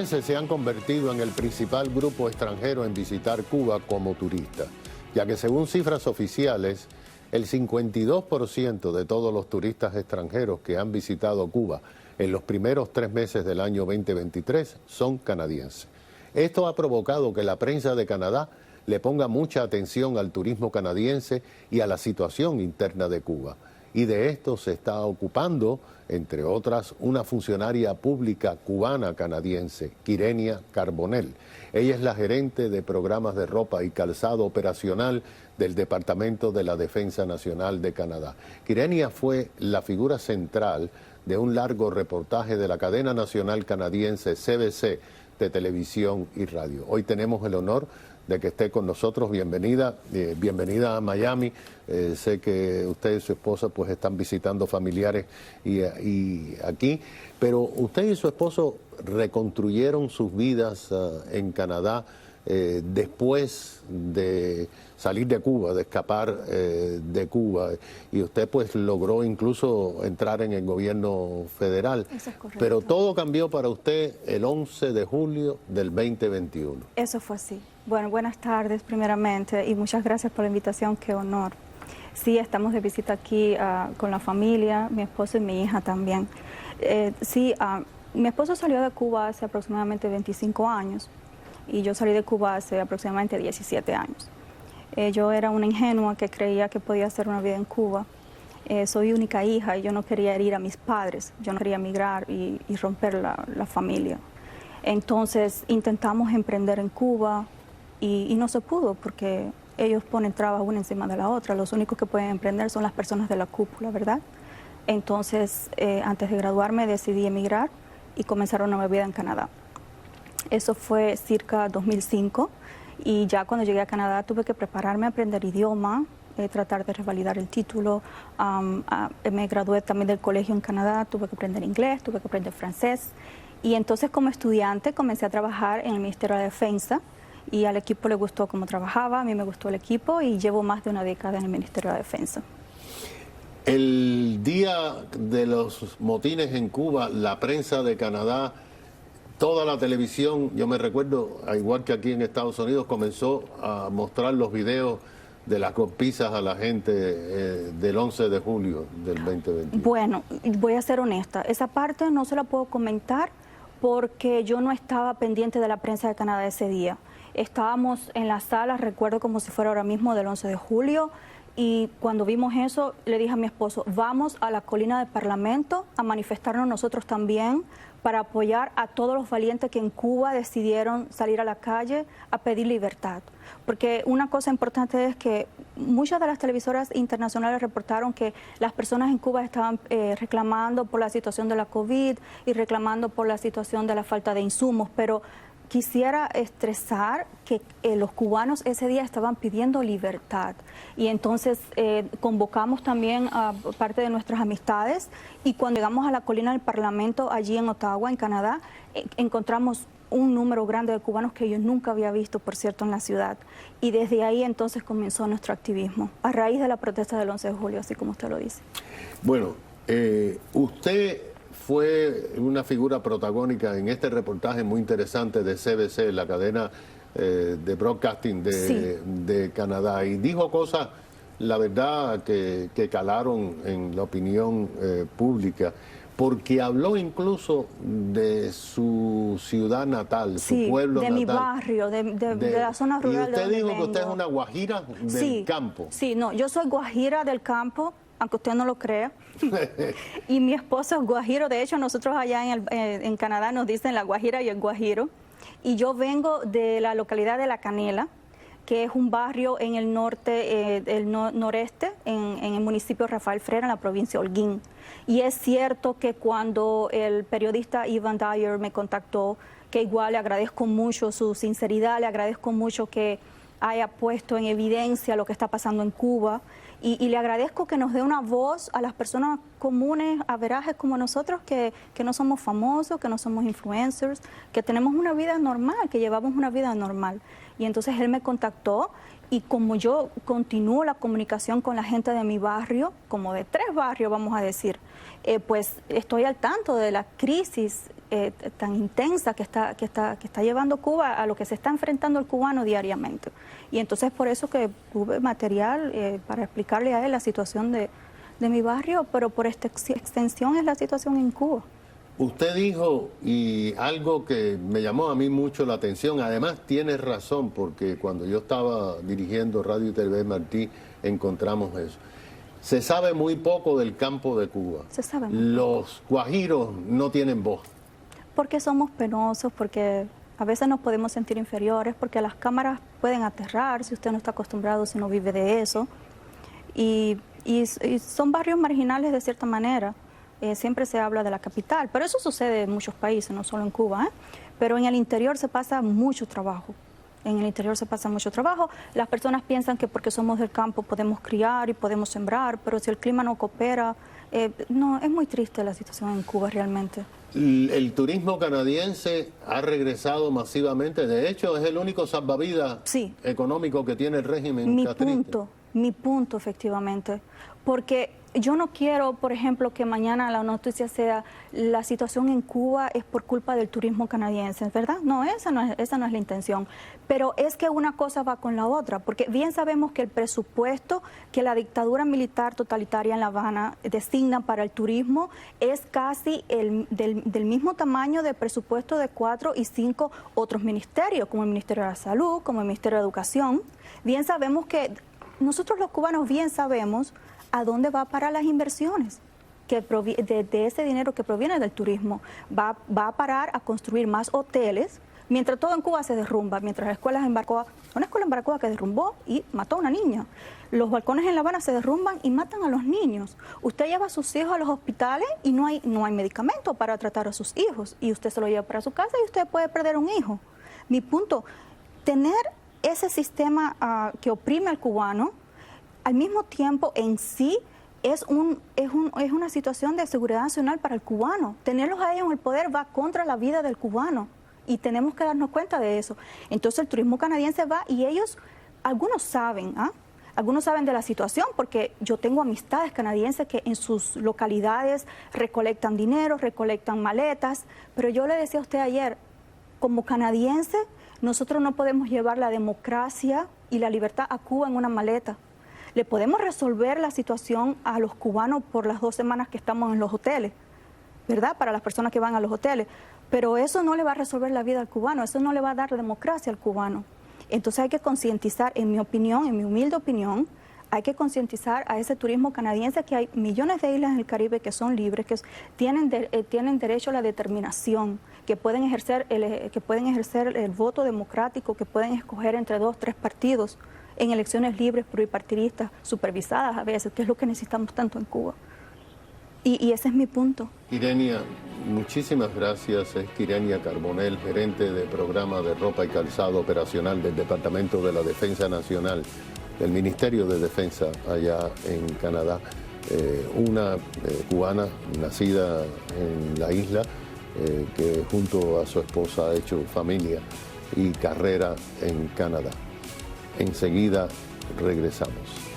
canadienses se han convertido en el principal grupo extranjero en visitar Cuba como turistas, ya que según cifras oficiales, el 52% de todos los turistas extranjeros que han visitado Cuba en los primeros 3 meses del año 2023 son canadienses. Esto ha provocado que la prensa de Canadá le ponga mucha atención al turismo canadiense y a la situación interna de Cuba. Y de esto se está ocupando, entre otras, una funcionaria pública cubana canadiense, Quirenia Carbonell. Ella es la gerente de programas de ropa y calzado operacional del Departamento de la Defensa Nacional de Canadá. Quirenia fue la figura central de un largo reportaje de la cadena nacional canadiense CBC de televisión y radio. Hoy tenemos el honor de que esté con nosotros. Bienvenida, bienvenida a Miami. Sé que usted y su esposa pues están visitando familiares y aquí, pero usted y su esposo reconstruyeron sus vidas en Canadá después de salir de Cuba, de escapar de Cuba, y usted pues logró incluso entrar en el gobierno federal. Eso es correcto. Pero todo cambió para usted el 11 de julio del 2021. Eso fue así. Bueno, buenas tardes primeramente y muchas gracias por la invitación, qué honor. Sí, estamos de visita aquí con la familia, mi esposo y mi hija también. Mi esposo salió de Cuba hace aproximadamente 25 años y yo salí de Cuba hace aproximadamente 17 años. Yo era una ingenua que creía que podía hacer una vida en Cuba. Soy única hija y yo no quería herir a mis padres, yo no quería emigrar y romper la familia. Entonces intentamos emprender en Cuba y no se pudo porque ellos ponen trabas una encima de la otra. Los únicos que pueden emprender son las personas de la cúpula, ¿verdad? Entonces, antes de graduarme decidí emigrar y comenzar una nueva vida en Canadá. Eso fue circa 2005 y ya cuando llegué a Canadá tuve que prepararme a aprender idioma, tratar de revalidar el título. Me gradué también del colegio en Canadá, tuve que aprender inglés, tuve que aprender francés. Y entonces como estudiante comencé a trabajar en el Ministerio de Defensa y al equipo le gustó cómo trabajaba, a mí me gustó el equipo y llevo más de una década en el Ministerio de Defensa. El día de los motines en Cuba, la prensa de Canadá, toda la televisión, yo me recuerdo, igual que aquí en Estados Unidos, comenzó a mostrar los videos de las golpizas a la gente del 11 de julio del 2021. Bueno, voy a ser honesta, esa parte no se la puedo comentar porque yo no estaba pendiente de la prensa de Canadá ese día. Estábamos en la sala, recuerdo como si fuera ahora mismo, del 11 de julio, y cuando vimos eso le dije a mi esposo, vamos a la colina del Parlamento a manifestarnos nosotros también para apoyar a todos los valientes que en Cuba decidieron salir a la calle a pedir libertad. Porque una cosa importante es que muchas de las televisoras internacionales reportaron que las personas en Cuba estaban reclamando por la situación de la COVID y reclamando por la situación de la falta de insumos, pero quisiera estresar que los cubanos ese día estaban pidiendo libertad y entonces convocamos también a parte de nuestras amistades y cuando llegamos a la colina del Parlamento allí en Ottawa, en Canadá, encontramos un número grande de cubanos que yo nunca había visto, por cierto, en la ciudad. Y desde ahí entonces comenzó nuestro activismo, a raíz de la protesta del 11 de julio, así como usted lo dice. Bueno, usted fue una figura protagónica en este reportaje muy interesante de CBC, la cadena de broadcasting de Canadá, y dijo cosas, la verdad, que calaron en la opinión pública, porque habló incluso de su ciudad natal, su pueblo natal. Sí, de mi barrio, de la zona rural. Y usted dijo que usted es una guajira del campo. Sí, no, yo soy guajira del campo, aunque usted no lo crea. Y mi esposo es guajiro. De hecho, nosotros allá en Canadá nos dicen la guajira y el guajiro. Y yo vengo de la localidad de La Canela, que es un barrio en el norte, noreste, en el municipio Rafael Frera, en la provincia de Holguín. Y es cierto que cuando el periodista Ivan Dyer me contactó, que igual le agradezco mucho su sinceridad, le agradezco mucho que haya puesto en evidencia lo que está pasando en Cuba, y le agradezco que nos dé una voz a las personas comunes, averajes como nosotros, que no somos famosos, que no somos influencers, que tenemos una vida normal, que llevamos una vida normal. Y entonces él me contactó y como yo continúo la comunicación con la gente de mi barrio, como de 3 barrios vamos a decir, pues estoy al tanto de la crisis tan intensa que está llevando Cuba, a lo que se está enfrentando el cubano diariamente. Y entonces por eso que tuve material para explicarle a él la situación de mi barrio, pero por esta extensión es la situación en Cuba. Usted dijo, y algo que me llamó a mí mucho la atención, además tiene razón, porque cuando yo estaba dirigiendo Radio y TV Martí, encontramos eso. Se sabe muy poco del campo de Cuba. Se sabe muy Los guajiros no tienen voz. Porque somos penosos, porque a veces nos podemos sentir inferiores, porque las cámaras pueden aterrar si usted no está acostumbrado, si no vive de eso. Y son barrios marginales de cierta manera. Siempre se habla de la capital, pero eso sucede en muchos países, no solo en Cuba, pero en el interior se pasa mucho trabajo. En el interior se pasa mucho trabajo. Las personas piensan que porque somos del campo podemos criar y podemos sembrar, pero si el clima no coopera, no, es muy triste la situación en Cuba realmente. El turismo canadiense ha regresado masivamente, de hecho es el único salvavidas económico que tiene el régimen castrista. Mi punto, efectivamente, porque yo no quiero, por ejemplo, que mañana la noticia sea la situación en Cuba es por culpa del turismo canadiense, ¿verdad? No, esa no es la intención. Pero es que una cosa va con la otra, porque bien sabemos que el presupuesto que la dictadura militar totalitaria en La Habana designa para el turismo es casi del mismo tamaño del presupuesto de 4 y 5 otros ministerios, como el Ministerio de la Salud, como el Ministerio de Educación. Bien sabemos que nosotros los cubanos bien sabemos a dónde va a parar las inversiones de ese dinero que proviene del turismo. Va a parar a construir más hoteles, mientras todo en Cuba se derrumba, mientras las escuelas en Baracoa, una escuela en Baracoa que derrumbó y mató a una niña. Los balcones en La Habana se derrumban y matan a los niños. Usted lleva a sus hijos a los hospitales y no hay medicamento para tratar a sus hijos, y usted se lo lleva para su casa y usted puede perder un hijo. Mi punto, tener ese sistema que oprime al cubano, al mismo tiempo en sí es una situación de seguridad nacional para el cubano. Tenerlos a ellos en el poder va contra la vida del cubano y tenemos que darnos cuenta de eso. Entonces el turismo canadiense va y ellos, algunos saben de la situación, porque yo tengo amistades canadienses que en sus localidades recolectan dinero, recolectan maletas, pero yo le decía a usted ayer, como canadiense, nosotros no podemos llevar la democracia y la libertad a Cuba en una maleta. Le podemos resolver la situación a los cubanos por las 2 semanas que estamos en los hoteles, ¿verdad? Para las personas que van a los hoteles. Pero eso no le va a resolver la vida al cubano, eso no le va a dar democracia al cubano. Entonces hay que concientizar, en mi opinión, en mi humilde opinión, hay que concientizar a ese turismo canadiense que hay millones de islas en el Caribe que son libres, que tienen derecho a la determinación, que pueden ejercer el voto democrático, que pueden escoger entre 2 o 3 partidos en elecciones libres, pluripartidistas, supervisadas a veces, que es lo que necesitamos tanto en Cuba. Y ese es mi punto. Irenia, muchísimas gracias. Es Irenia Carbonell, gerente de programa de ropa y calzado operacional del Departamento de la Defensa Nacional, del Ministerio de Defensa allá en Canadá. Una cubana nacida en la isla, que junto a su esposa ha hecho familia y carrera en Canadá. Enseguida regresamos.